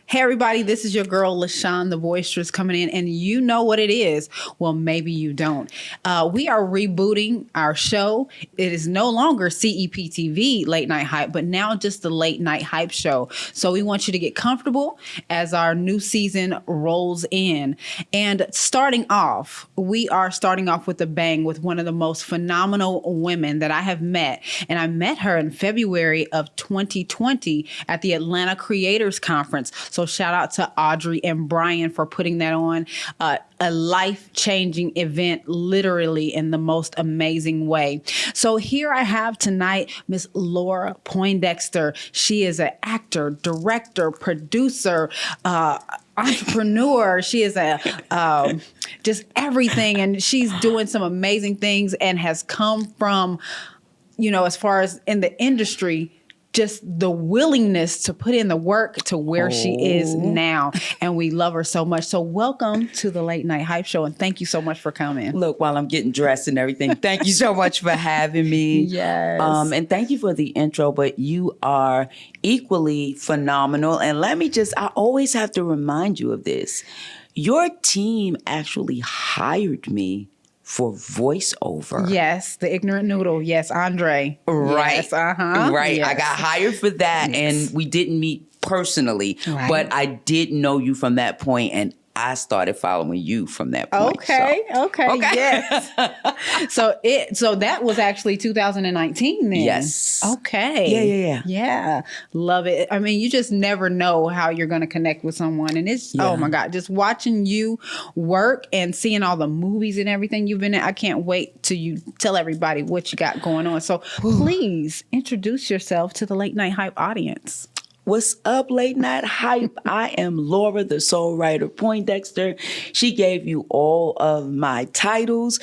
Hey everybody, this is your girl LaShon the Boisterous coming in, and you know what it is. Well, maybe you don't. We are rebooting our show. It is no longer CEPTV Late Night Hype, but now just the Late Night Hype show. So we want you to get comfortable as our new season rolls in. And we are starting off with a bang with one of the most phenomenal women that I have met. And I met her in February of 2020 at the Atlanta Creators Conference. So shout out to Audrey and Brian for putting that on. A life-changing event, literally in the most amazing way. So here I have tonight Miss Laura Poindexter. She is an actor, director, producer, entrepreneur. She is just everything, and she's doing some amazing things and has come from, as far as in the industry, just the willingness to put in the work to where she is now. And we love her so much. So welcome to the Late Night Hype Show. And thank you so much for coming. Look, while I'm getting dressed and everything, thank you so much for having me. Yes. And thank you for the intro, but you are equally phenomenal. And I always have to remind you of this. Your team actually hired me for voiceover. Yes, the ignorant noodle. Yes, Andre. Right. Yes, uh-huh. Right. Yes. I got hired for that, and we didn't meet personally, but I did know you from that point, and I started following you from that point. Okay. Yes. So that was actually 2019 then. Yes. Okay. Yeah. Love it. I mean, you just never know how you're going to connect with someone. And oh my God, just watching you work and seeing all the movies and everything you've been in. I can't wait till you tell everybody what you got going on. So please introduce yourself to the Late Night Hype audience. What's up, Late Night Hype? I am Laura, the soul writer Poindexter. She gave you all of my titles,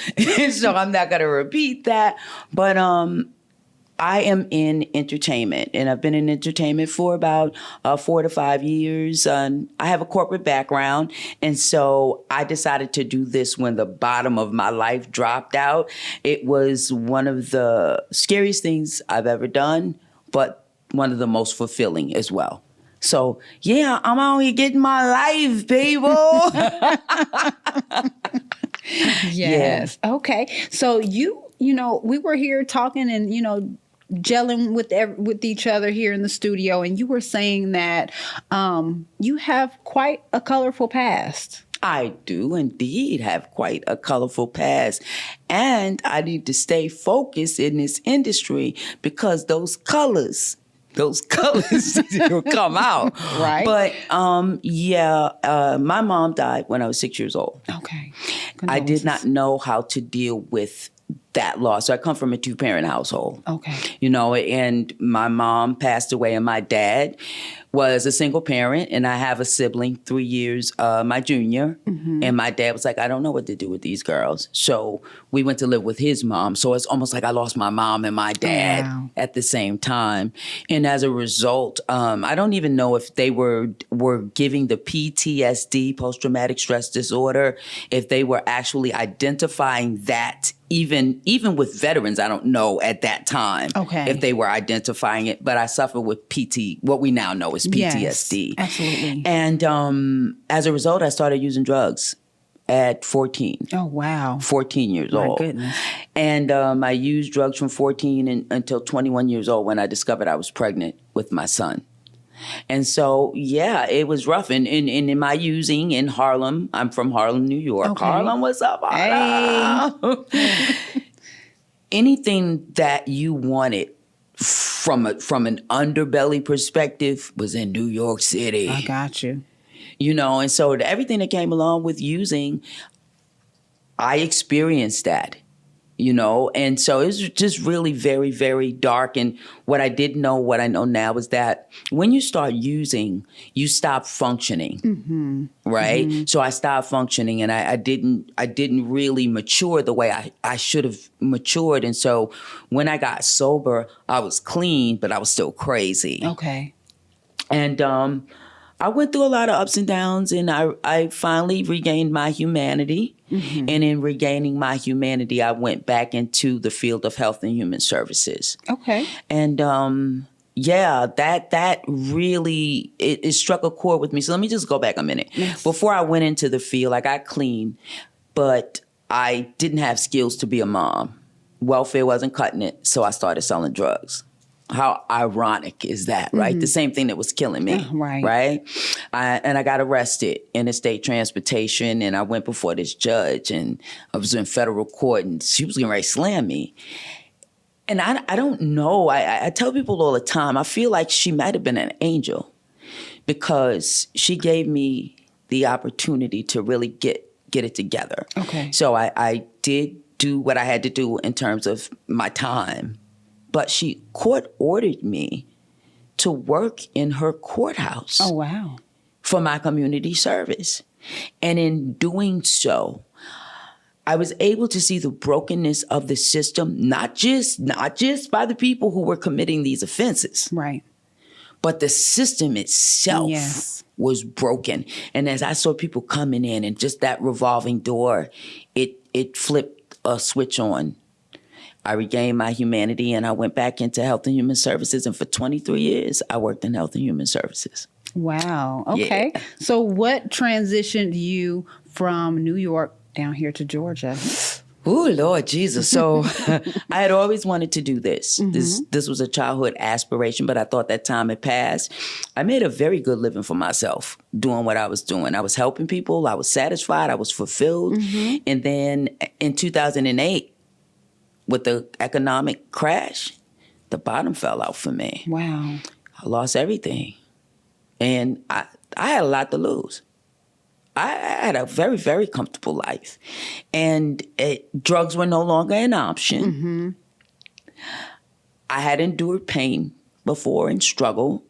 so I'm not going to repeat that. But I am in entertainment, and I've been in entertainment for about 4 to 5 years. I have a corporate background, and so I decided to do this when the bottom of my life dropped out. It was one of the scariest things I've ever done, but one of the most fulfilling as well. So, yeah, I'm out here getting my life, people. Yes. Yeah. Okay. So we were here talking and, gelling with each other here in the studio, and you were saying that you have quite a colorful past. I do indeed have quite a colorful past, and I need to stay focused in this industry because those colors will come out. Right. But my mom died when I was 6 years old. Okay. I did not know how to deal with that loss. So I come from a 2-parent household. Okay. And my mom passed away, and my dad was a single parent, and I have a sibling 3 years my junior. Mm-hmm. And my dad was like, I don't know what to do with these girls. So we went to live with his mom. So it's almost like I lost my mom and my dad at the same time. And as a result, I don't even know if they were giving the PTSD, post-traumatic stress disorder, if they were actually identifying that. Even with veterans, I don't know at that time if they were identifying it, but I suffer with what we now know as PTSD. Yes, absolutely. And as a result, I started using drugs at 14. Oh, wow. 14 years old. My goodness. And I used drugs from 14 until 21 years old when I discovered I was pregnant with my son. And so, it was rough. And in my using in Harlem, I'm from Harlem, New York. Okay. Harlem, what's up, Harlem? Hey. Anything that you wanted from an underbelly perspective was in New York City. I got you. And so everything that came along with using, I experienced that. And so it was just really very, very dark. And what I didn't know, what I know now is that when you start using, you stop functioning, right? Mm-hmm. So I stopped functioning, and I didn't really mature the way I should have matured. And so when I got sober, I was clean, but I was still crazy. Okay. And I went through a lot of ups and downs, and I finally regained my humanity. Mm-hmm. And in regaining my humanity, I went back into the field of health and human services. Okay. And yeah, that really, it struck a chord with me. So let me just go back a minute. Yes. Before I went into the field, I got clean, but I didn't have skills to be a mom. Welfare wasn't cutting it, so I started selling drugs. How ironic is that, right? The same thing that was killing me, right? And I got arrested in state transportation, and I went before this judge, and I was in federal court, and she was getting ready to slam me. And I don't know. I tell people all the time, I feel like she might have been an angel because she gave me the opportunity to really get it together. Okay. So I did do what I had to do in terms of my time. But she court-ordered me to work in her courthouse. Oh, wow. For my community service. And in doing so, I was able to see the brokenness of the system, not just by the people who were committing these offenses. Right. But the system itself was broken. And as I saw people coming in and just that revolving door, it flipped a switch on. I regained my humanity and I went back into Health and Human Services. And for 23 years, I worked in Health and Human Services. Wow. Okay. Yeah. So what transitioned you from New York down here to Georgia? Oh, Lord Jesus. So I had always wanted to do this. This was a childhood aspiration, but I thought that time had passed. I made a very good living for myself doing what I was doing. I was helping people. I was satisfied. I was fulfilled. And then in 2008, with the economic crash, the bottom fell out for me. Wow. I lost everything. And I had a lot to lose. I had a very, very comfortable life. And drugs were no longer an option. I had endured pain before and struggle.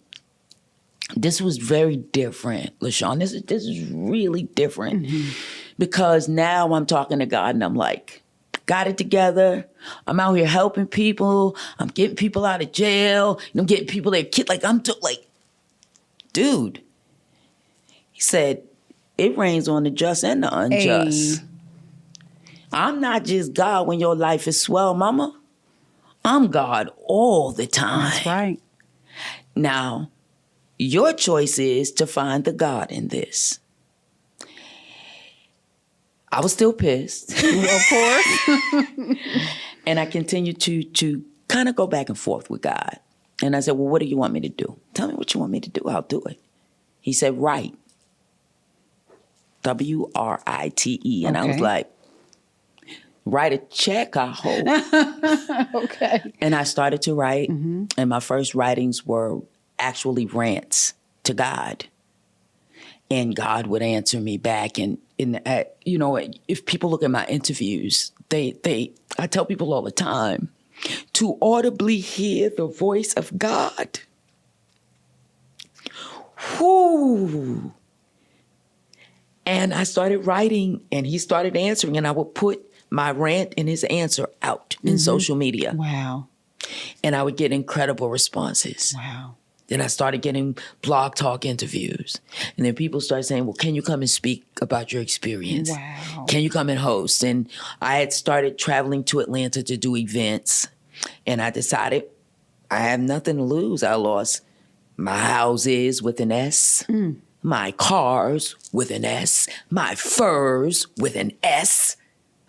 This was very different, LaShon. This is really different. Because now I'm talking to God and I'm like, got it together. I'm out here helping people. I'm getting people out of jail. I'm getting people their kids. Like, dude. He said, it rains on the just and the unjust. Hey. I'm not just God when your life is swell, mama. I'm God all the time. That's right. Now, your choice is to find the God in this. I was still pissed. Of course. And I continued to kind of go back and forth with God. And I said, well, what do you want me to do? Tell me what you want me to do. I'll do it. He said, write. W-R-I-T-E. And I was like, write a check, I hope. Okay. And I started to write. And my first writings were actually rants to God. And God would answer me back. And you know, if people look at my interviews, I tell people all the time, to audibly hear the voice of God. Whoo. And I started writing, and he started answering, and I would put my rant and his answer out in social media. Wow. And I would get incredible responses. Wow. Then I started getting blog talk interviews. And then people started saying, well, can you come and speak about your experience? Wow. Can you come and host? And I had started traveling to Atlanta to do events. And I decided I have nothing to lose. I lost my houses with an S, my cars with an S, my furs with an S.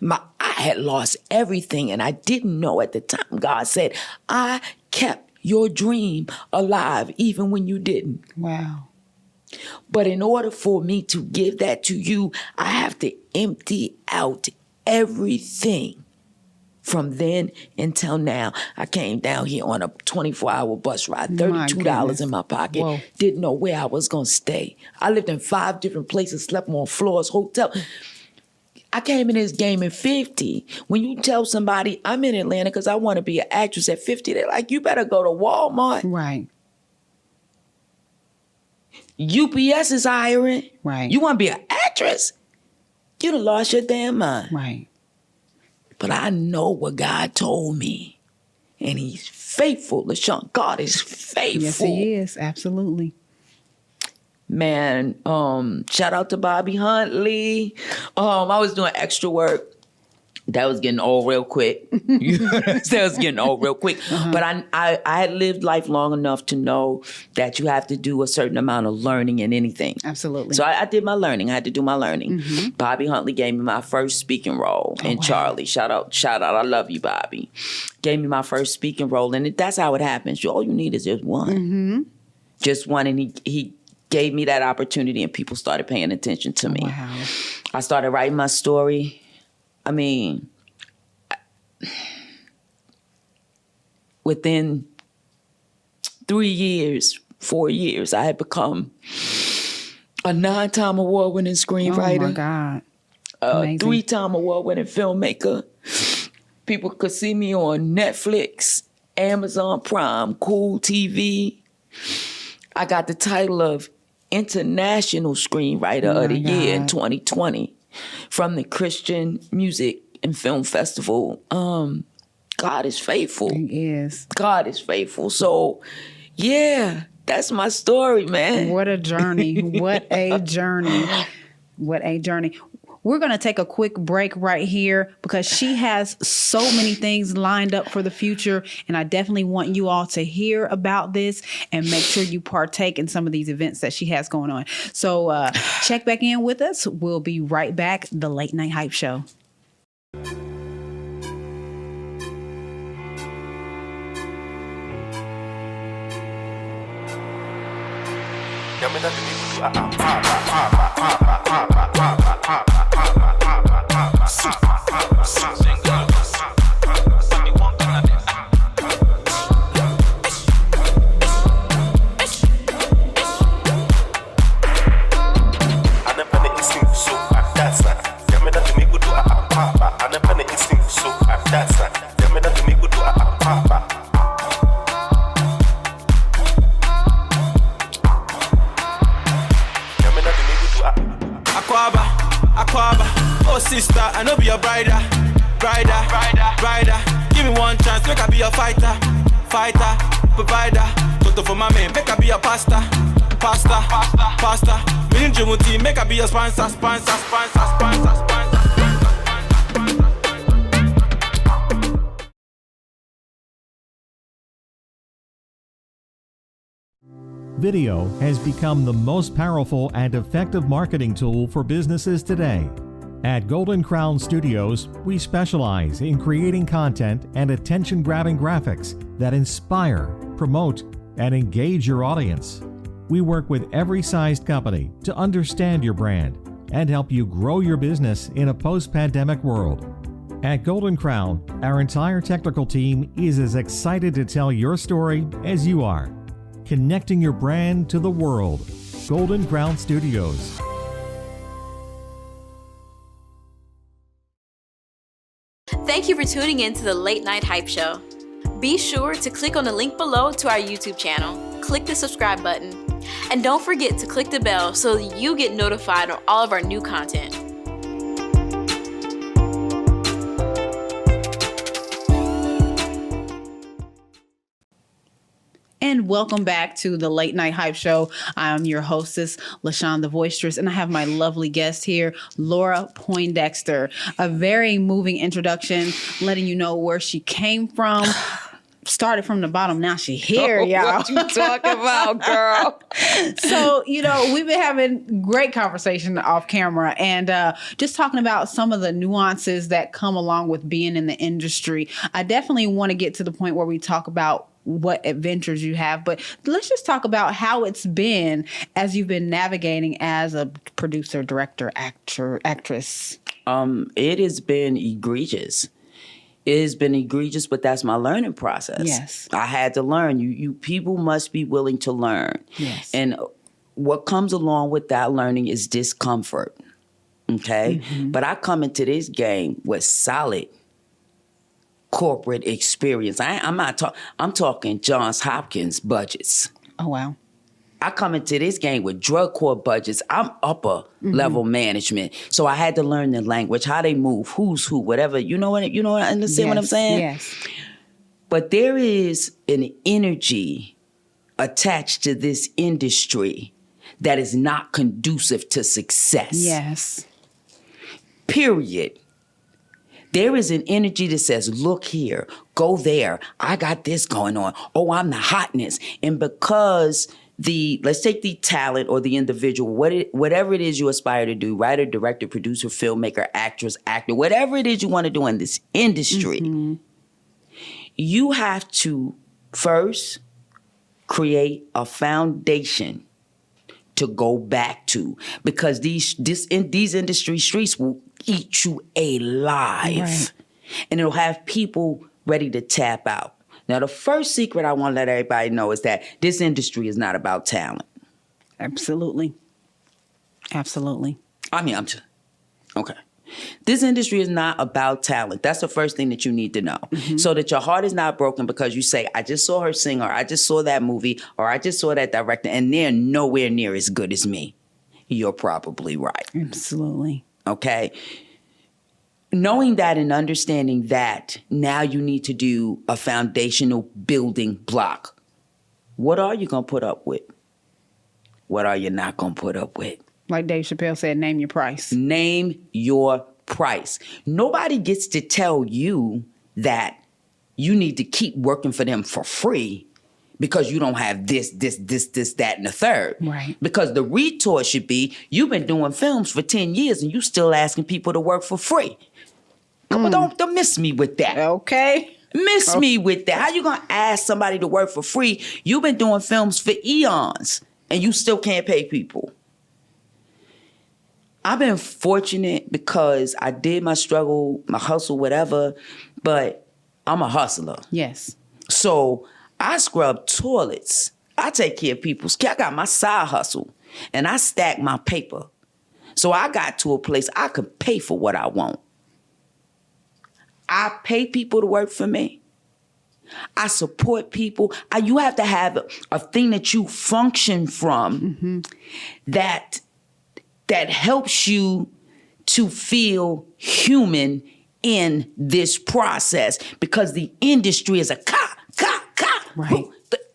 I had lost everything. And I didn't know at the time. God said, I kept your dream alive even when you didn't. Wow. But in order for me to give that to you, I have to empty out everything from then until now. I came down here on a 24-hour bus ride, $32 in my pocket. Whoa. Didn't know where I was going to stay. I lived in 5 different places, slept on floors, hotel. I came in this game at 50. When you tell somebody I'm in Atlanta because I want to be an actress at 50, they're like, you better go to Walmart. Right. UPS is hiring. Right. You want to be an actress? You done lost your damn mind. Right. But I know what God told me. And he's faithful, LaShon. God is faithful. Yes, he is. Absolutely. Man, shout out to Bobby Huntley. I was doing extra work That was getting old real quick. That was getting old real quick. But I had lived life long enough to know that you have to do a certain amount of learning in anything. Absolutely. So I did my learning. I had to do my learning. Bobby Huntley gave me my first speaking role. And Charlie, shout out. I love you, Bobby. Gave me my first speaking role. And that's how it happens. All you need is just one. Just one. And he gave me that opportunity and people started paying attention to me. Wow. I started writing my story. I mean, within 3 years, 4 years, I had become a 9-time award-winning screenwriter. Oh, my God. A 3-time award-winning filmmaker. People could see me on Netflix, Amazon Prime, Cool TV. I got the title of International Screenwriter of the Year in 2020 from the Christian Music and Film Festival. God is faithful. He is. God is faithful. So, yeah, that's my story, man. What a journey. What a journey. What a journey. We're going to take a quick break right here because she has so many things lined up for the future. And I definitely want you all to hear about this and make sure you partake in some of these events that she has going on. So check back in with us. We'll be right back. The Late Night Hype Show. Oh sister, I know be your brider. Give me one chance, make I be a fighter, provider. Toto for my man, make I be a pasta. Me and Jimuti, make I be a sponsor. Video has become the most powerful and effective marketing tool for businesses today. At Golden Crown Studios, we specialize in creating content and attention-grabbing graphics that inspire, promote, and engage your audience. We work with every sized company to understand your brand and help you grow your business in a post-pandemic world. At Golden Crown, our entire technical team is as excited to tell your story as you are. Connecting your brand to the world. Golden Crown Studios. Thank you for tuning in to the Late Night Hype Show. Be sure to click on the link below to our YouTube channel. Click the subscribe button. And don't forget to click the bell so that you get notified on all of our new content. And welcome back to the Late Night Hype Show. I'm your hostess, LaShon the Voistress, and I have my lovely guest here, Laura Poindexter. A very moving introduction, letting you know where she came from. Started from the bottom, now she here, y'all. What you talking about, girl? So, we've been having great conversation off camera and just talking about some of the nuances that come along with being in the industry. I definitely want to get to the point where we talk about what adventures you have, but let's just talk about how it's been as you've been navigating as a producer, director, actress. It has been egregious. It has been egregious, but that's my learning process. Yes. I had to learn. You people must be willing to learn. Yes. And what comes along with that learning is discomfort. Okay? Mm-hmm. But I come into this game with solid corporate experience. I'm talking Johns Hopkins budgets. Oh, wow. I come into this game with drug court budgets. I'm upper level management. So I had to learn the language, how they move, who's who, whatever. You know what I understand what I'm saying? Yes. But there is an energy attached to this industry that is not conducive to success. Yes. Period. There is an energy that says, look here, go there. I got this going on. Oh, I'm the hotness. And because let's take the talent or the individual, whatever it is you aspire to do, writer, director, producer, filmmaker, actress, actor, whatever it is you want to do in this industry, you have to first create a foundation to go back to, because these industry streets will eat you alive. Right. And it'll have people ready to tap out. Now, the first secret I want to let everybody know is that this industry is not about talent. Absolutely. Absolutely. I mean, okay. This industry is not about talent. That's the first thing that you need to know. So that your heart is not broken because you say, I just saw her sing, or I just saw that movie, or I just saw that director, and they're nowhere near as good as me. You're probably right. Absolutely. Okay? Knowing that and understanding that, now you need to do a foundational building block. What are you going to put up with? What are you not going to put up with? Like Dave Chappelle said, name your price. Name your price. Nobody gets to tell you that you need to keep working for them for free because you don't have this, that, and the third. Right. Because the retort should be, you've been doing films for 10 years and you still asking people to work for free. Come on, don't miss me with that. Okay. Miss me with that. How you going to ask somebody to work for free? You've been doing films for eons and you still can't pay people. I've been fortunate because I did my struggle, my hustle, whatever, but I'm a hustler. Yes. So I scrub toilets. I take care of people's care. I got my side hustle and I stack my paper. So I got to a place I could pay for what I want. I pay people to work for me. I support people. You have to have a thing that you function from that helps you to feel human in this process, because the industry is a Right.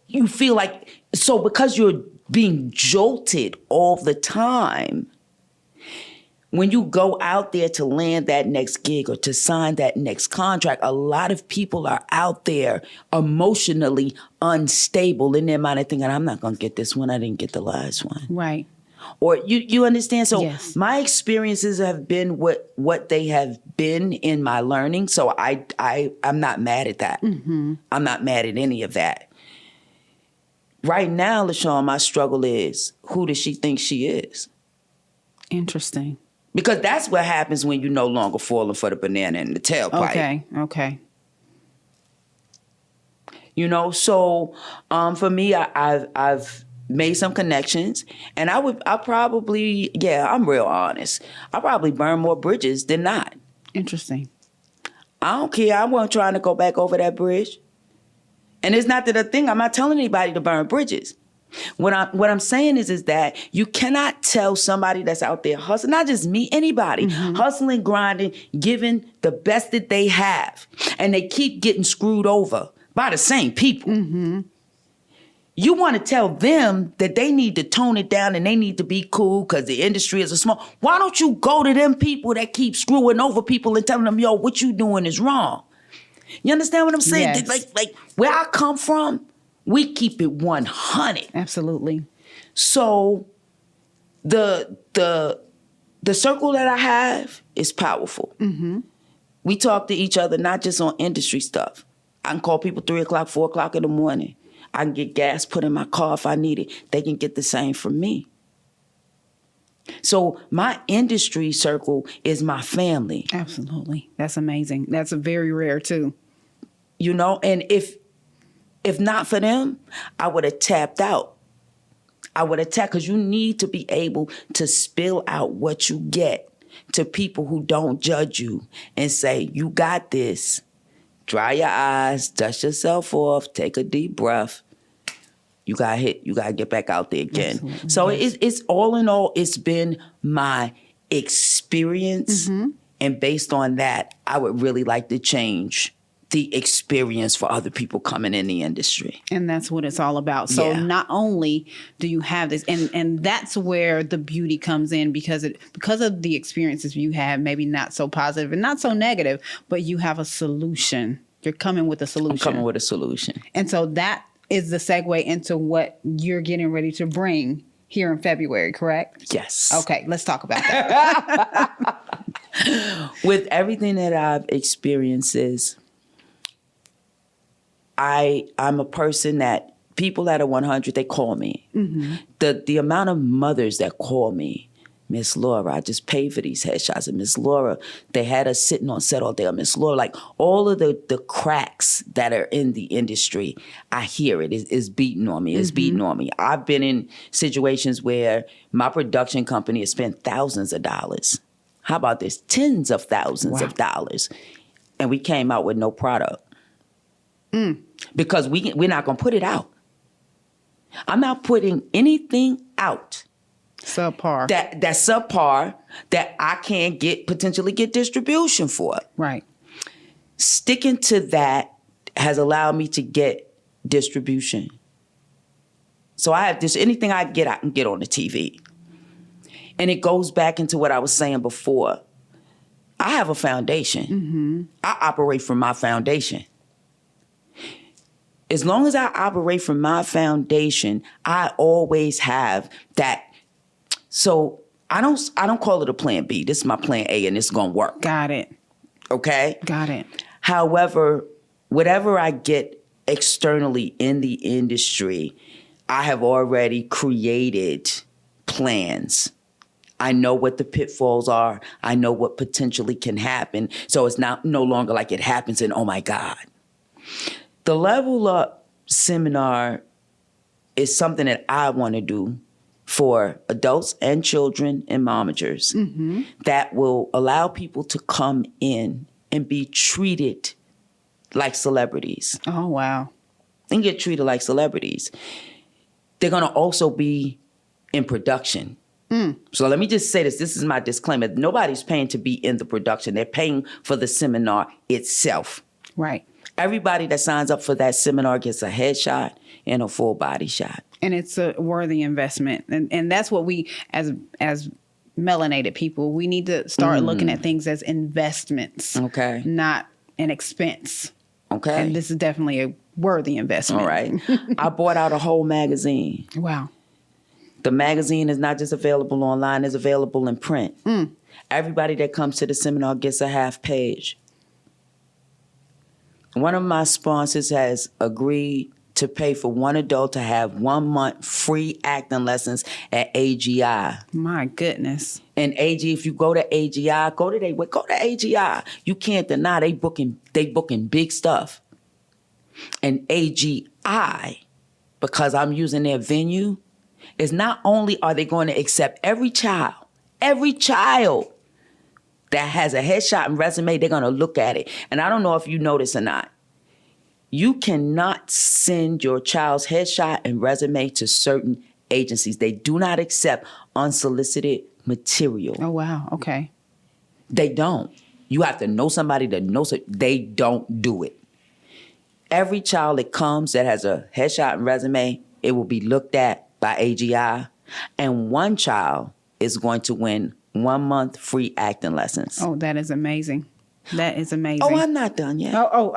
You feel like, so because you're being jolted all the time, when you go out there to land that next gig or to sign that next contract, a lot of people are out there emotionally unstable in their mind. They're thinking, I'm not going to get this one. I didn't get the last one. Right. Or you understand? So yes. My experiences have been what they have been in my learning. So I'm not mad at that. I'm not mad at any of that. Right now, LaShon, my struggle is, who does she think she is? Interesting. Because that's what happens when you're no longer falling for the banana in the tailpipe. Okay. You know, so for me, I've made some connections, and I'm real honest. I probably burn more bridges than not. Interesting. I don't care. I wasn't trying to go back over that bridge. And it's not that a thing. I'm not telling anybody to burn bridges. What I'm saying is that you cannot tell somebody that's out there hustling, not just me, anybody, hustling, grinding, giving the best that they have, and they keep getting screwed over by the same people. You want to tell them that they need to tone it down and they need to be cool because the industry is a small. Why don't you go to them people that keep screwing over people and telling them, yo, what you doing is wrong? You understand what I'm saying? Yes. Like where I come from, we keep it 100. Absolutely. So the circle that I have is powerful. We talk to each other, not just on industry stuff. I can call people 3 o'clock, 4 o'clock in the morning. I can get gas put in my car if I need it. They can get the same from me. So my industry circle is my family. Absolutely. That's amazing. That's very rare too. You know, and if not for them, I would have tapped out. I would have tapped, because you need to be able to spill out what you get to people who don't judge you and say, you got this. Dry your eyes, dust yourself off, take a deep breath. You got hit. You got to get back out there again. Absolutely. So it's all in all, it's been my experience. And based on that, I would really like to change the experience for other people coming in the industry. And that's what it's all about. So not only do you have this, and that's where the beauty comes in, because of the experiences you have, maybe not so positive and not so negative, but you have a solution. You're coming with a solution. I'm coming with a solution. And so that is the segue into what you're getting ready to bring here in February, correct? Yes. Okay, let's talk about that. With everything that I've experienced, I'm a person that people that are 100, they call me. Mm-hmm. The amount of mothers that call me, Miss Laura, I just paid for these headshots. And Miss Laura, they had us sitting on set all day. Or Miss Laura, like all of the cracks that are in the industry, I hear it. It's beating on me. It's beating on me. I've been in situations where my production company has spent thousands of dollars. How about this? Tens of thousands of dollars. And we came out with no product. Because we're not going to put it out. I'm not putting anything out Subpar. that's subpar that I can't potentially get distribution for. Right. Sticking to that has allowed me to get distribution. So I have anything I can get on the TV. And it goes back into what I was saying before. I have a foundation. Mm-hmm. I operate from my foundation. As long as I operate from my foundation, I always have that. So I don't call it a plan B. This is my plan A, and it's gonna work. Got it. Okay? Got it. However, whatever I get externally in the industry, I have already created plans. I know what the pitfalls are. I know what potentially can happen. So it's no longer like it happens and oh my God. The Level Up seminar is something that I want to do for adults and children and momagers that will allow people to come in and be treated like celebrities. Oh, wow. And get treated like celebrities. They're going to also be in production. So let me just say this. This is my disclaimer. Nobody's paying to be in the production. They're paying for the seminar itself. Right. Everybody that signs up for that seminar gets a headshot and a full body shot. And it's a worthy investment. And that's what we, as melanated people, we need to start looking at things as investments. Okay. Not an expense. Okay. And this is definitely a worthy investment. All right. I bought out a whole magazine. Wow. The magazine is not just available online, it's available in print. Everybody that comes to the seminar gets a half page. One of my sponsors has agreed to pay for one adult to have 1 month free acting lessons at AGI. My goodness. And if you go to AGI, go to AGI. You can't deny they booking big stuff. And AGI, because I'm using their venue, is not only are they going to accept every child that has a headshot and resume, they're going to look at it. And I don't know if you know this or not. You cannot send your child's headshot and resume to certain agencies. They do not accept unsolicited material. Oh, wow. Okay. They don't. You have to know somebody that knows it. They don't do it. Every child that comes that has a headshot and resume, it will be looked at by AGI. And one child is going to win 1 month free acting lessons. Oh, that is amazing. That is amazing. Oh, I'm not done yet. Oh,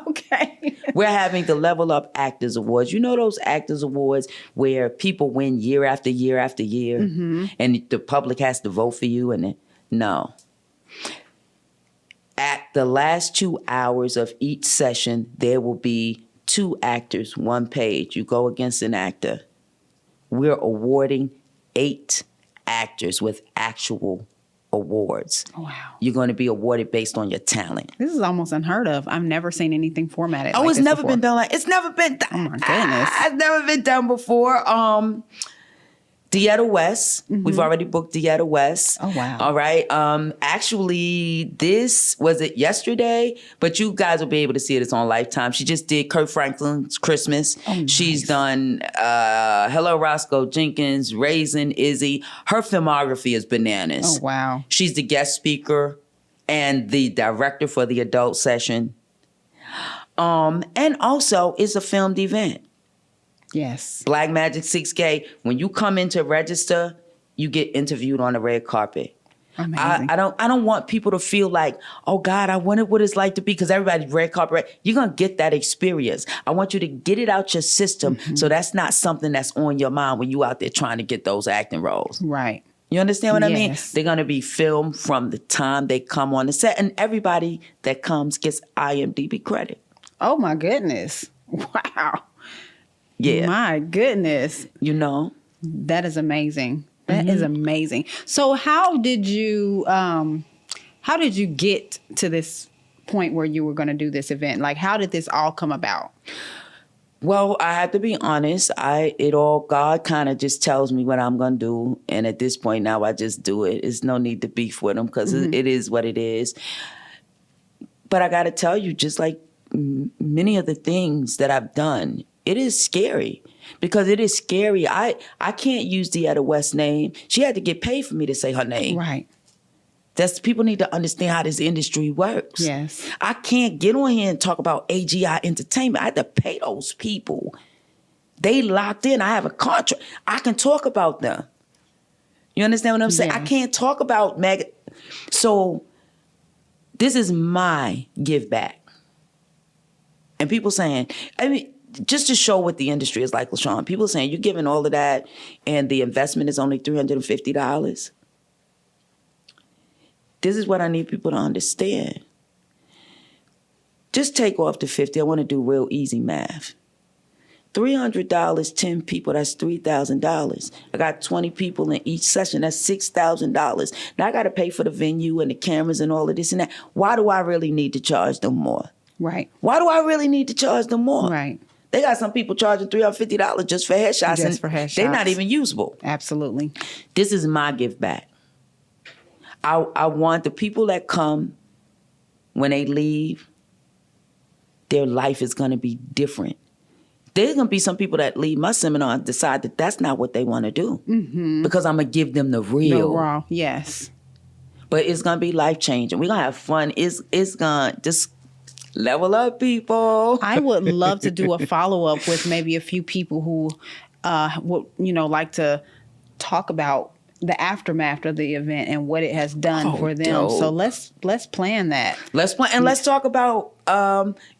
okay. We're having the Level Up Actors Awards. You know those Actors Awards where people win year after year after year, and the public has to vote for you? No. At the last 2 hours of each session, there will be 2 actors, 1 page. You go against an actor. We're awarding 8 actors with actual awards. Oh, wow. You're going to be awarded based on your talent. This is almost unheard of. I've never seen anything formatted Oh, like it's this never before. been done it's never been done. Oh, my goodness. It's never been done before. Dieta West. We've already booked Dieta West. Oh, wow. All right. Actually, this was it yesterday, but you guys will be able to see it. It's on Lifetime. She just did Kurt Franklin's Christmas. Oh, nice. She's done Hello Roscoe Jenkins, Raisin, Izzy. Her filmography is bananas. Oh, wow. She's the guest speaker and the director for the adult session. And also, it's a filmed event. Yes. Black Magic 6K, when you come in to register, you get interviewed on the red carpet. Amazing. I don't want people to feel like, oh God, I wonder what it's like to be, because everybody's red carpet. You're gonna get that experience. I want you to get it out your system, so that's not something that's on your mind when you out there trying to get those acting roles. Right. You understand what I mean? Yes. They're gonna be filmed from the time they come on the set, and everybody that comes gets IMDb credit. Oh my goodness. Wow. Yeah. My goodness. You know? That is amazing. That is amazing. So how did you get to this point where you were going to do this event? Like, how did this all come about? Well, I have to be honest. God kind of just tells me what I'm going to do. And at this point now, I just do it. There's no need to beef with him, because it is what it is. But I got to tell you, just like many of the things that I've done, it is scary. Because it is scary. I can't use Deetta West's name. She had to get paid for me to say her name. Right. People need to understand how this industry works. Yes. I can't get on here and talk about AGI Entertainment. I had to pay those people. They locked in. I have a contract. I can talk about them. You understand what I'm saying? Yeah. I can't talk about So this is my give back. And people saying, just to show what the industry is like, LaShon, people are saying, you're giving all of that and the investment is only $350. This is what I need people to understand. Just take off the 50. I want to do real easy math. $300, 10 people, that's $3,000. I got 20 people in each session, that's $6,000. Now I got to pay for the venue and the cameras and all of this and that. Why do I really need to charge them more? Right. Why do I really need to charge them more? Right. They got some people charging $350 just for headshots. Just for headshots. They're not even usable. Absolutely. This is my give back. I want the people that come, when they leave, their life is going to be different. There's going to be some people that leave my seminar and decide that that's not what they want to do. Because I'm going to give them the real. The raw. Yes. But it's going to be life changing. We're going to have fun. It's going to just level up, people. I would love to do a follow-up with maybe a few people who would, like to talk about the aftermath of the event and what it has done for them. Dope. So let's plan that. Let's plan, and let's talk about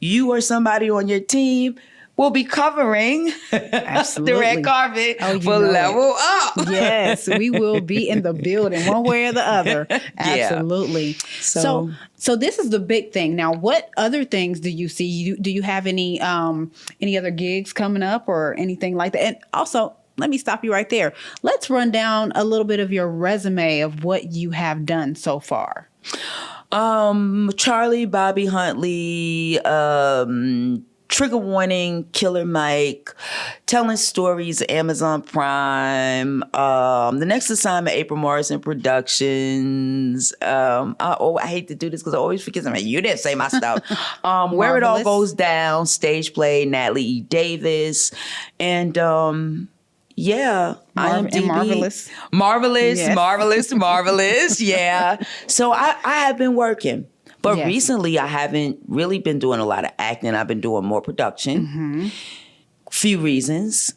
you or somebody on your team will be covering the red carpet for Level Up. Yes, we will be in the building one way or the other. Absolutely. So this is the big thing. Now, what other things do you see? Do you have any other gigs coming up or anything like that? And also, let me stop you right there. Let's run down a little bit of your resume of what you have done so far. Charlie, Bobby Huntley, Trigger Warning, Killer Mike, Telling Stories, Amazon Prime, The Next Assignment, April Morrison Productions. I hate to do this because I always forget something. You didn't say my stuff. Where It All Goes Down, Stage Play, Natalie E. Davis, and IMDb. Marvelous. Marvelous. Yeah. So I have been working. But Yes. recently, I haven't really been doing a lot of acting. I've been doing more production. Few reasons.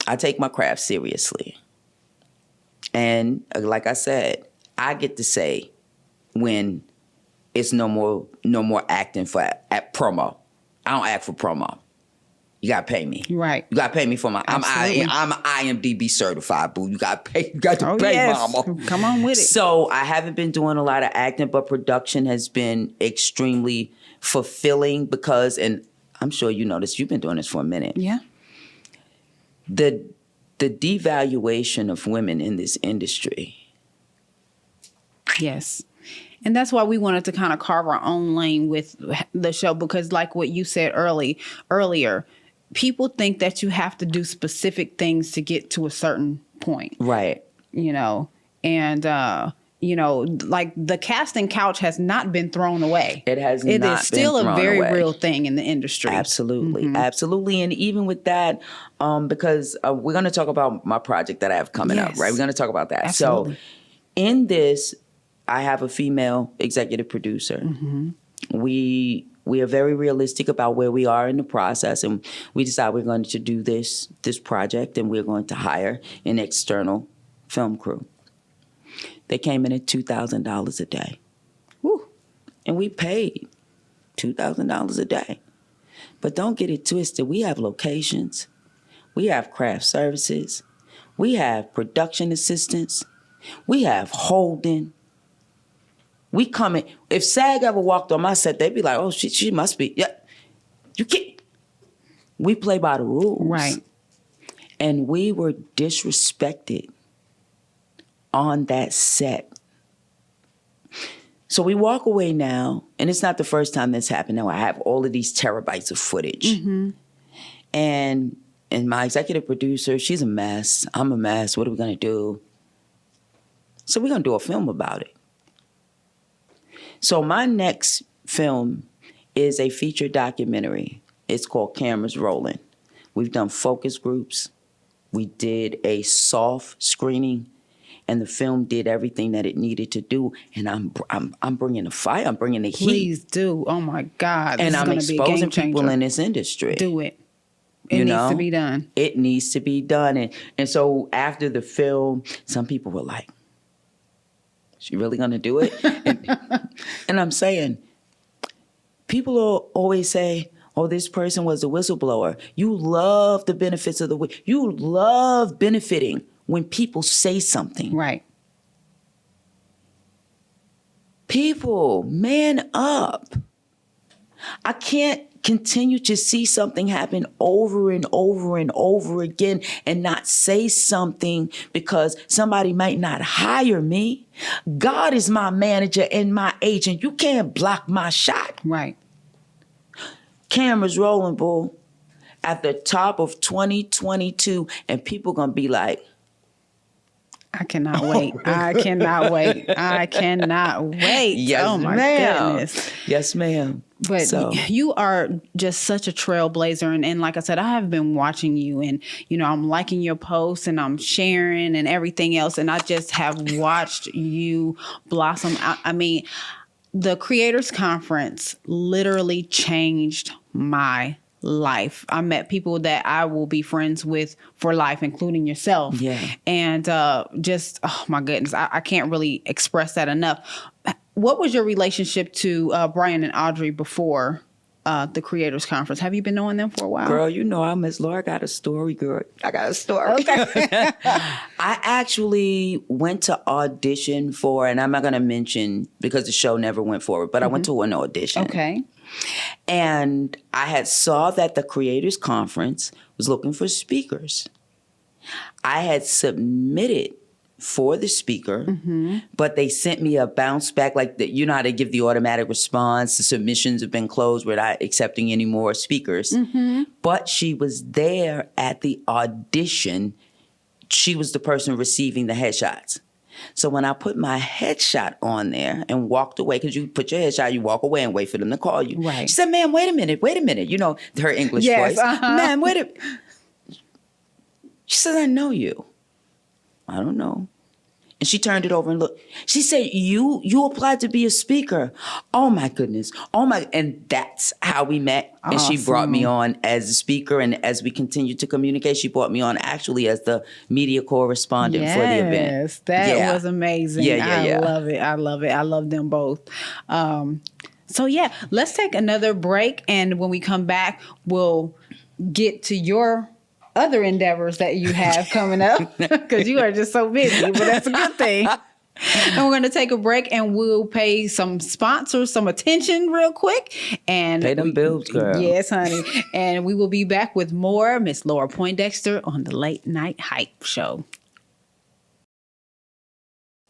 I take my craft seriously. And like I said, I get to say when it's no more acting at promo. I don't act for promo. You gotta pay me. Right. You gotta pay me for my. I'm IMDb certified, boo. You got to pay, mama. Come on with it. So I haven't been doing a lot of acting, but production has been extremely fulfilling because, and I'm sure you know this. You've been doing this for a minute. Yeah. The devaluation of women in this industry. Yes. And that's why we wanted to kind of carve our own lane with the show, because like what you said earlier, people think that you have to do specific things to get to a certain point. Right. And like the casting couch has not been thrown away. It has not It been is still a thrown very away. real thing in the industry. Absolutely. Absolutely. And even with that, because we're going to talk about my project that I have coming up, Yes. right? We're going to talk about that. Absolutely. So in this, I have a female executive producer. We we are very realistic about where we are in the process, and we decided we're going to do this project, and we're going to hire an external film crew. They came in at $2,000 a day. Woo. And we paid $2,000 a day. But don't get it twisted. We have locations. We have craft services. We have production assistants. We have holding. We come in. If SAG ever walked on my set, they'd be like, oh, she must be. Yeah, you can't. We play by the rules. Right. And we were disrespected on that set. So we walk away now, and it's not the first time that's happened. Now I have all of these terabytes of footage. Mm-hmm. And my executive producer, she's a mess. I'm a mess. What are we going to do? So we're going to do a film about it. So my next film is a feature documentary. It's called Cameras Rolling. We've done focus groups. We did a soft screening, and the film did everything that it needed to do. And I'm bringing the fire. I'm bringing the heat. Please do. Oh my God! And I'm exposing people in this industry. Do it. It needs to be done. It needs to be done. And so after the film, some people were like, "She really gonna do it?" and I'm saying, people always say, oh, this person was a whistleblower. You love the benefits of you love benefiting when people say something. Right. People, man up. I can't continue to see something happen over and over and over again and not say something because somebody might not hire me. God is my manager and my agent. You can't block my shot. Right. Cameras rolling, bull, at the top of 2022, and people gonna be like, I cannot wait. I cannot wait. I cannot wait. Yes, oh my goodness. Yes, ma'am. But you are just such a trailblazer. And like I said, I have been watching you, and, I'm liking your posts and I'm sharing and everything else. And I just have watched you blossom. I mean, the Creators Conference literally changed my life. I met people that I will be friends with for life, including yourself. Yeah. And just, oh my goodness, I can't really express that enough. What was your relationship to Brian and Audrey before the Creators Conference? Have you been knowing them for a while? Girl, I Miss Laura got a story, girl. I got a story. Okay. I actually went to audition for, and I'm not going to mention because the show never went forward, but I went to an audition. Okay. And I had saw that the Creators Conference was looking for speakers. I had submitted for the speaker, but they sent me a bounce back, like how they give the automatic response. The submissions have been closed. We're not accepting any more speakers. But she was there at the audition. She was the person receiving the headshots. So when I put my headshot on there and walked away, because you put your headshot, you walk away and wait for them to call you. Right. She said, ma'am, wait a minute. Her English voice. Ma'am, wait a minute. She said, I know you. I don't know. And she turned it over and looked. She said, you applied to be a speaker. Oh my goodness. And that's how we met. And she brought me on as a speaker. And as we continued to communicate, she brought me on actually as the media correspondent for the event. Yes, that was amazing. I love it. I love it. I love them both. So let's take another break. And when we come back, we'll get to your other endeavors that you have coming up, because you are just so busy, but that's a good thing. And we're going to take a break, and we'll pay some sponsors some attention real quick. And pay them bills, girl. Yes, honey. And we will be back with more Miss Laura Poindexter on the Late Night Hype Show.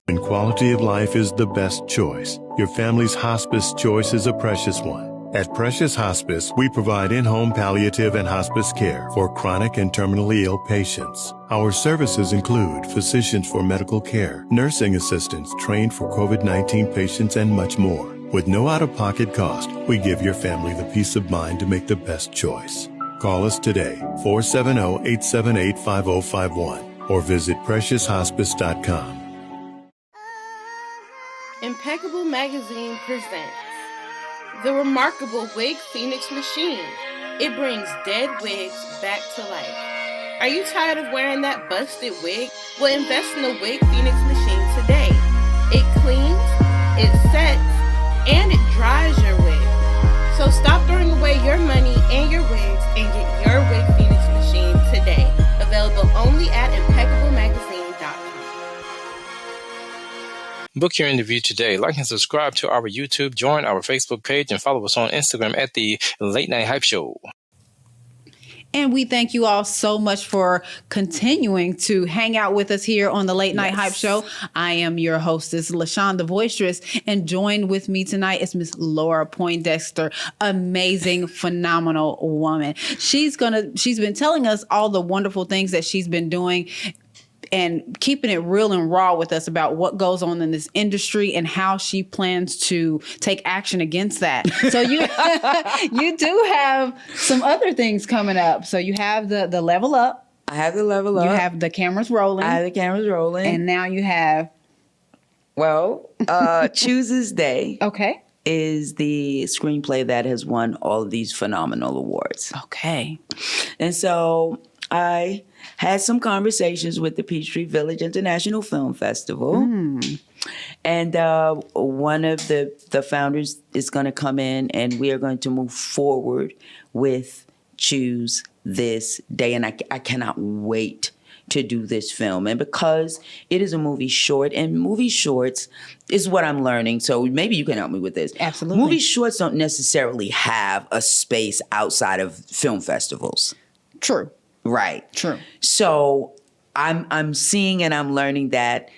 When quality of life is the best choice, your family's hospice choice is a precious one. At Precious Hospice, we provide in-home palliative and hospice care for chronic and terminally ill patients. Our services include physicians for medical care, nursing assistants trained for COVID-19 patients, and much more. With no out-of-pocket cost, we give your family the peace of mind to make the best choice. Call us today, 470-878-5051, or visit precioushospice.com. Impeccable Magazine presents The remarkable Wig Phoenix machine. It brings dead wigs back to life. Are you tired of wearing that busted wig? Well, invest in the Wig Phoenix machine today. It cleans, it sets, and it dries your wig. So stop throwing away your money and your wigs and get your Wig Phoenix machine today. Available only at impecablemagazine.com. Book your interview today. Like and subscribe to our YouTube, join our Facebook page, and follow us on Instagram at the Late Night Hype Show. And we thank you all so much for continuing to hang out with us here on the Late Night Hype Show. I am your hostess, LaShon the Voistress, and joined with me tonight is Miss Laura Poindexter, amazing, phenomenal woman. She's been telling us all the wonderful things that she's been doing and keeping it real and raw with us about what goes on in this industry and how she plans to take action against that. So you you do have some other things coming up. So you have the level up. I have the level up. You have the cameras rolling. I have the cameras rolling. And now you have... Choose This Day. Okay. Is the screenplay that has won all of these phenomenal awards. Okay. And so I had some conversations with the Peachtree Village International Film Festival. And one of the founders is going to come in and we are going to move forward with Choose This Day. And I cannot wait to do this film. And because it is a movie short, and movie shorts is what I'm learning, so maybe you can help me with this. Absolutely. Movie shorts don't necessarily have a space outside of film festivals. True. Right. True. So I'm seeing and I'm learning that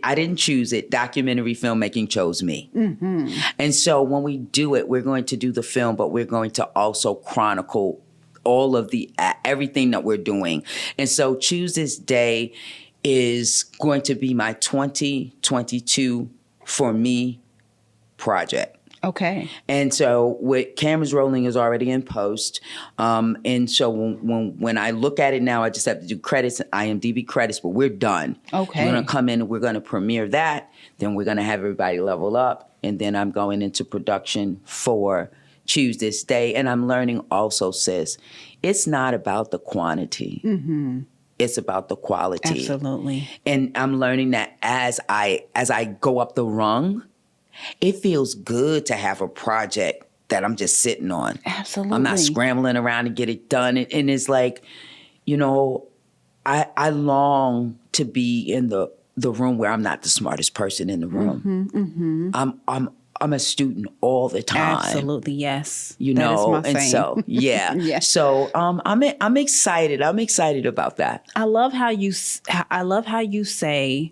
I didn't choose it. Documentary filmmaking chose me. Mm-hmm. And so when we do it, we're going to do the film, but we're going to also chronicle all of the everything that we're doing. And so Choose This Day is going to be my 2022 For Me project. Okay. And so with cameras rolling is already in post. And so when I look at it now, I just have to do credits, IMDb credits, but we're done. Okay. We're going to come in and we're going to premiere that. Then we're going to have everybody level up. And then I'm going into production for Choose This Day. And I'm learning also, sis, it's not about the quantity. Mm-hmm. It's about the quality. Absolutely. And I'm learning that as I go up the rung, it feels good to have a project that I'm just sitting on. Absolutely. I'm not scrambling around to get it done. And it's like, I long to be in the room where I'm not the smartest person in the room. Mm-hmm, mm-hmm. I'm a student all the time. Absolutely, yes. That is my saying. And so yeah. Yes. So I'm excited. I'm excited about that. I love how you say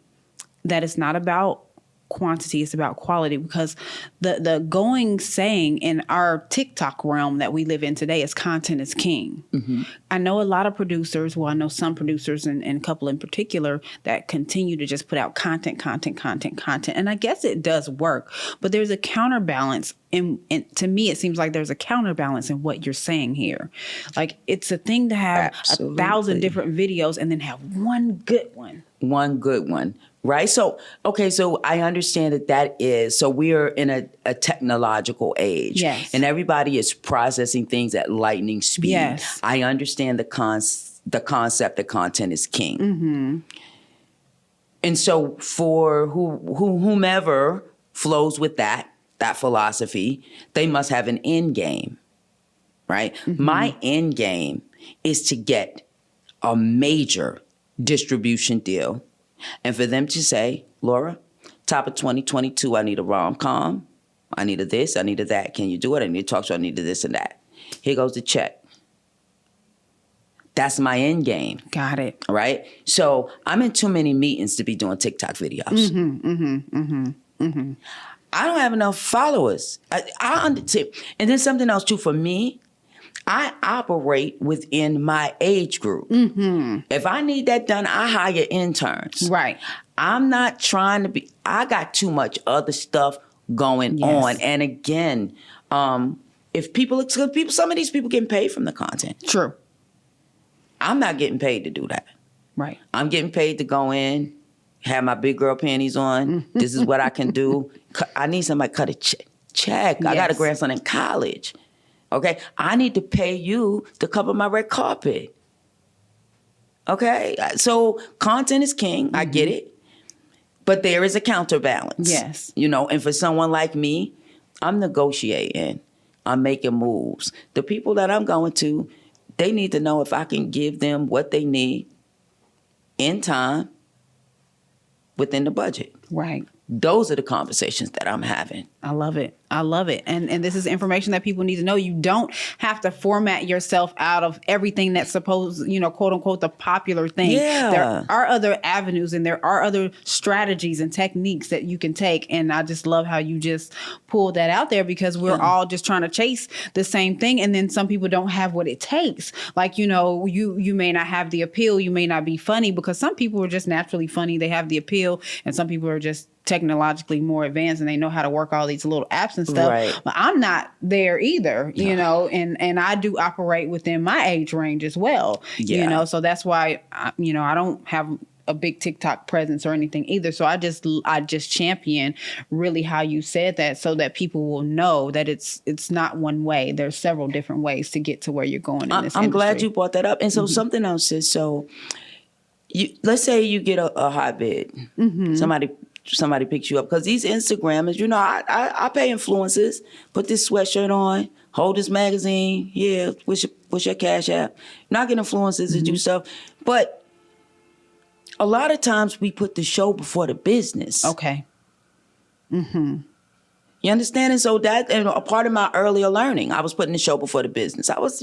that it's not about quantity, it's about quality, because the going saying in our TikTok realm that we live in today is content is king. Mm-hmm. I know a lot of producers, I know some producers and a couple in particular that continue to just put out content. And I guess it does work, but there's a counterbalance. And to me, it seems like there's a counterbalance in what you're saying here. Like, it's a thing to have Absolutely. 1,000 different videos and then have one good one. One good one. Right. So, okay. So I understand that is, so we are in a technological age. Yes. And everybody is processing things at lightning speed. Yes. I understand the concept that content is king. Mm-hmm. And so for whomever flows with that philosophy, they must have an end game. Right. Mm-hmm. My end game is to get a major distribution deal. And for them to say, Laura, top of 2022, I need a rom-com. I need a this, I need a that. Can you do it? I need to talk to you. I need a this and that. Here goes the check. That's my end game. Got it. Right? So I'm in too many meetings to be doing TikTok videos. Mm-hmm, mm-hmm, mm-hmm, mm-hmm. I don't have enough followers. And then something else too for me, I operate within my age group. Mm-hmm. If I need that done, I hire interns. Right. I'm not trying to be, I got too much other stuff going on. And again, if some of these people getting paid from the content. True. I'm not getting paid to do that. Right. I'm getting paid to go in, have my big girl panties on. This is what I can do. I need somebody to cut a check. check. I got a grandson in college. Okay? I need to pay you to cover my red carpet. Okay? So content is king. I get it. But there is a counterbalance. Yes. You know, and for someone like me, I'm negotiating. I'm making moves. The people that I'm going to, they need to know if I can give them what they need in time within the budget. Right. Those are the conversations that I'm having. I love it. I love it. And this is information that people need to know. You don't have to format yourself out of everything that's supposed, you know, quote unquote, the popular thing. Yeah. There are other avenues and there are other strategies and techniques that you can take. And I just love how you just pulled that out there, because we're all just trying to chase the same thing. And then some people don't have what it takes. Like, you know, you may not have the appeal. You may not be funny, because some people are just naturally funny. They have the appeal, and some people are just technologically more advanced and they know how to work all these little apps and stuff. Right. But I'm not there either, you know, and I do operate within my age range as well, you know, so that's why, I don't have a big TikTok presence or anything either. So I just champion really how you said that, so that people will know that it's not one way. There's several different ways to get to where you're going in this I'm industry. glad you brought that up. And so something else is, so let's say you get a hot bid. Somebody picks you up, because these Instagrammers, you know, I pay influencers, put this sweatshirt on, hold this magazine, what's your Cash App? Not get influencers to do stuff, but a lot of times we put the show before the business. Okay. You understand? And so that, and a part of my earlier learning, I was putting the show before the business. I was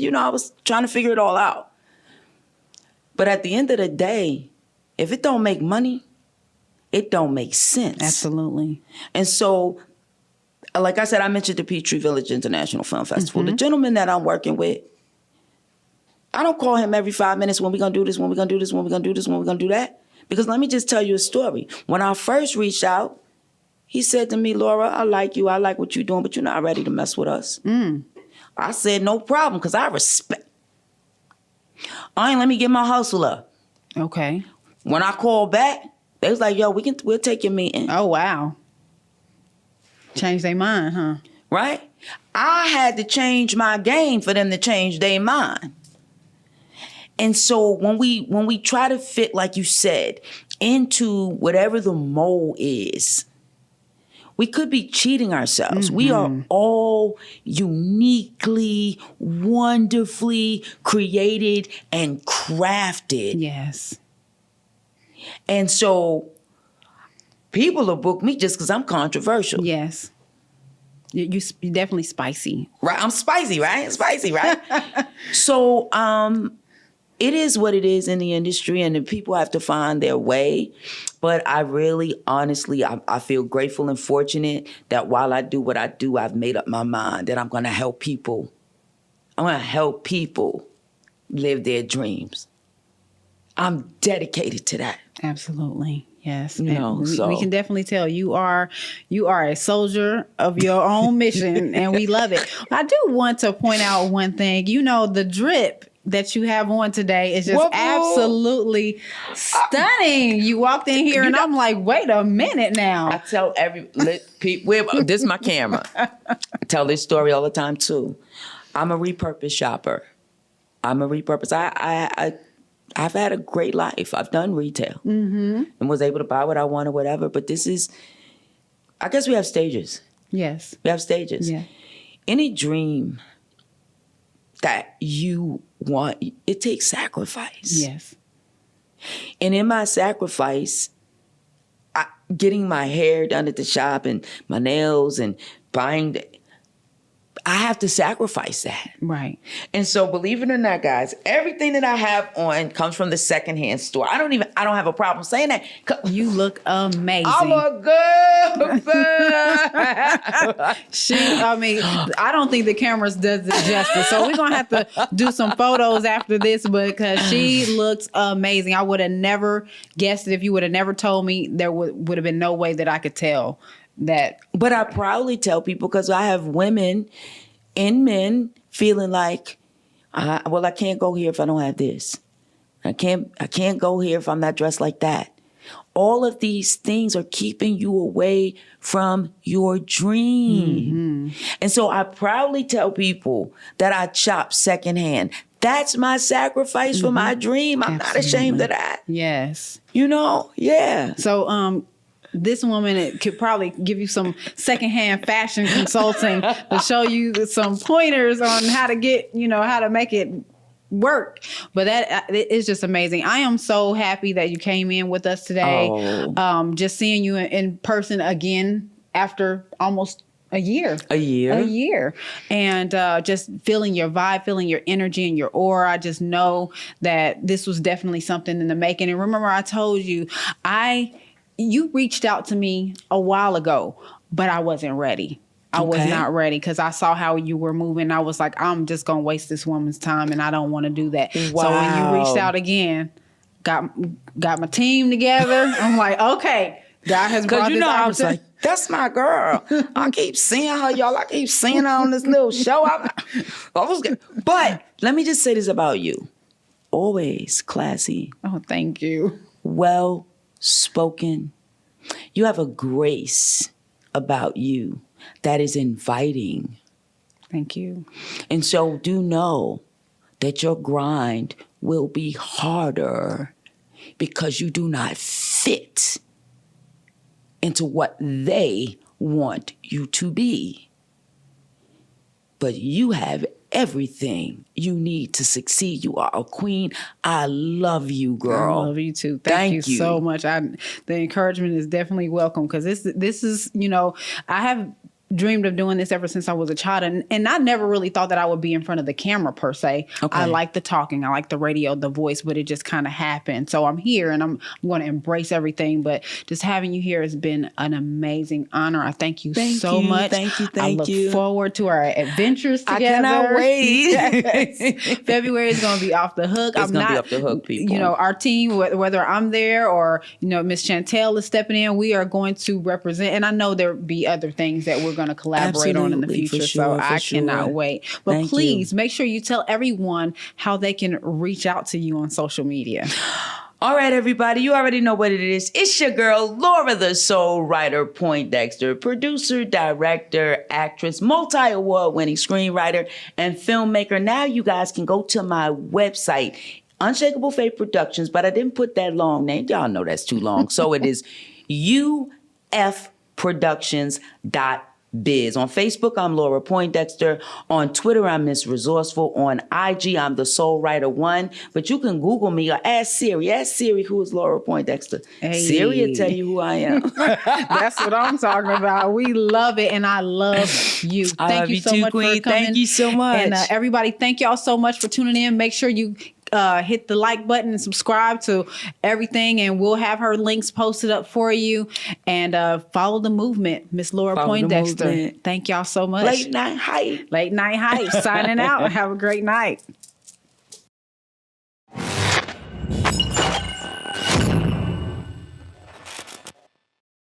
trying to figure it all out. But at the end of the day, if it don't make money, it don't make sense. Absolutely. And so, like I said, I mentioned the Peachtree Village International Film Festival. The gentleman that I'm working with, I don't call him every 5 minutes, when we going to do this, when we going to do this, when we going to do this, when we going to do that. Because let me just tell you a story. When I first reached out, he said to me, Laura, I like you. I like what you're doing, but you're not ready to mess with us. I said, no problem, because I respect. Let me get my hustle up. Okay. When I called back, they was like, yo, we'll take your meeting. Oh, wow. Change their mind, huh? Right? I had to change my game for them to change their mind. And so when we try to fit, like you said, into whatever the mold is, we could be cheating ourselves. We are all uniquely, wonderfully created and crafted. Yes. And so people will book me just because I'm controversial. Yes. You're definitely spicy. Right? I'm spicy, right? Spicy, right? So it is what it is in the industry, and the people have to find their way. But I really, honestly, I feel grateful and fortunate that while I do what I do, I've made up my mind that I'm going to help people. I'm going to help people live their dreams. I'm dedicated to that. Absolutely. Yes. You know, we can definitely tell you are a soldier of your own mission, and we love it. I do want to point out one thing. You know, the drip that you have on today is just absolutely stunning. You walked in here and I'm like, wait a minute now. I tell people, this is my camera. I tell this story all the time too. I'm a repurpose shopper. I've had a great life. I've done retail and was able to buy what I want or whatever. But this is, I guess we have stages. Yes. We have stages. Yeah. Any dream that you want, it takes sacrifice. Yes. And in my sacrifice, getting my hair done at the shop and my nails and buying, I have to sacrifice that. Right. And so believe it or not, guys, everything that I have on comes from the secondhand store. I don't have a problem saying that. You look amazing. I look good. I don't think the cameras does it justice. So we're going to have to do some photos after this, because she looks amazing. I would have never guessed it if you would have never told me. There would have been no way that I could tell that. But I proudly tell people, because I have women and men feeling like, I can't go here if I don't have this. I can't go here if I'm not dressed like that. All of these things are keeping you away from your dream. And so I proudly tell people that I chop secondhand. That's my sacrifice for my dream. I'm not ashamed of that. Yes. You know? Yeah. So, this woman could probably give you some secondhand fashion consulting to show you some pointers on how to get, how to make it work. But that is just amazing. I am so happy that you came in with us today. Just seeing you in person again after almost a year. And just feeling your vibe, feeling your energy and your aura. I just know that this was definitely something in the making. And remember, I told you, you reached out to me a while ago, but I wasn't ready. I was not ready because I saw how you were moving. I was like, I'm just going to waste this woman's time and I don't want to do that. Wow. So when you reached out again, got my team together. I'm like, okay, God has brought this I was like, that's my girl. I keep seeing her, y'all. I keep seeing her on this little show. But let me just say this about you. Always classy. Oh, thank you. Well spoken. You have a grace about you that is inviting. Thank you. And so do know that your grind will be harder because you do not fit into what they want you to be. But you have everything you need to succeed. You are a queen. I love you, girl. I love you too. Thank you so much. The encouragement is definitely welcome because this is, I have dreamed of doing this ever since I was a child. And I never really thought that I would be in front of the camera per se. Okay. I like the talking. I like the radio, the voice, but it just kind of happened. So I'm here and I'm going to embrace everything. But just having you here has been an amazing honor. I thank you so much. Thank you. I look forward to our adventures together. I cannot wait. Yes. February is going to be off the hook. It's going to be off the hook, people. Our team, whether I'm there or, Miss Chantel is stepping in, we are going to represent. And I know there'll be other things that we're going to collaborate on in the future. So I cannot wait. But please make sure you tell everyone how they can reach out to you on social media. All right, everybody, you already know what it is. It's your girl, Laura the Soul Writer Poindexter, producer, director, actress, multi-award winning screenwriter, and filmmaker. Now you guys can go to my website, Unshakable Faith Productions, but I didn't put that long name. Y'all know that's too long. So it is ufproductions.biz. On Facebook, I'm Laura Poindexter. On Twitter, I'm Miss Resourceful. On IG, I'm the Soul Writer 1. But you can Google me or ask Siri. Ask Siri who is Laura Poindexter. Hey. Siri will tell you who I am. That's what I'm talking about. We love it, and I love you. Thank you so much, Queen. For coming. Thank you so much. And everybody, thank y'all so much for tuning in. Make sure you hit the like button and subscribe to everything, and we'll have her links posted up for you. And follow the movement, Miss Laura Poindexter. Thank y'all so much. Late Night Hype. Signing out. Have a great night.